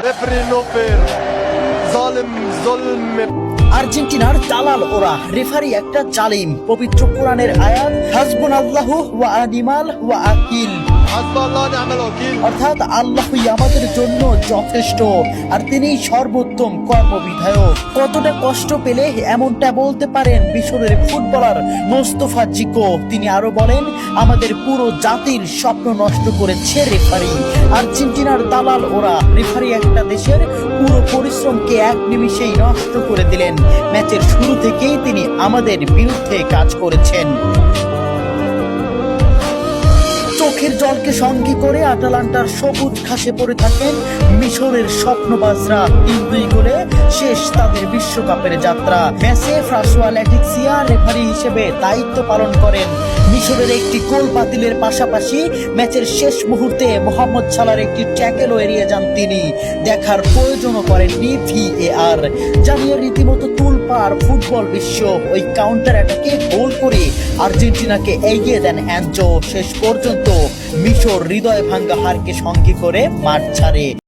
Referee no fair. ظالم ظلم. আর্জেন্টিনার দালাল ওরা, রেফারি একটা জালিম। পবিত্র কোরআনের আয়াত হাসবুনাল্লাহু ওয়া নিমাল ওয়াকিল, حسب الله ونعم الوكيل. অর্থাৎ আল্লাহই আমাদের জন্য যথেষ্ট আর তিনিই সর্বোত্তম কর্মবিধায়ক। কতটা কষ্ট পেলে এমনটা বলতে পারেন মিশরের ফুটবলার মোস্তফা জিকো। তিনি আরো বলেন, আমাদের পুরো জাতির স্বপ্ন নষ্ট করেছে রেফারি। আর্জেন্টিনার দালাল ওরা, রেফারি একটা দেশের পুরো পরিশ্রমকে এক নিমিষেই নষ্ট করে দিলেন। ম্যাচের শুরু থেকেই তিনি আমাদের বিরুদ্ধে কাজ করেছেন। চোখের জলকে সঙ্গী করে আটালান্টার সবুজ ঘাসে পড়ে থাকেন মিশরের স্বপ্নবাজরা। 3-2 গোলে শেষ তাদের বিশ্বকাপের যাত্রা। ম্যাচে ফ্রাসোয়া ল্যাটিক্সিয়া রেফারি হিসেবে দায়িত্ব পালন করেন। মিশরের একটি গোল বাতিলের পাশাপাশি ম্যাচের শেষ মুহূর্তে মোহাম্মদ সালার একটি ট্যাকেলও এড়িয়ে যান তিনি। দেখার প্রয়োজনও করেননি VAR। জানিয়ে রীতিমতো তুলপাড় ফুটবল বিশ্ব। ওই কাউন্টার অ্যাটাকে গোল করে আর্জেন্টিনাকে এগিয়ে দেন অ্যানজো। শেষ পর্যন্ত মিশর হৃদয় ভাঙ্গা হারকে সঙ্গী করে মাঠ ছাড়ে।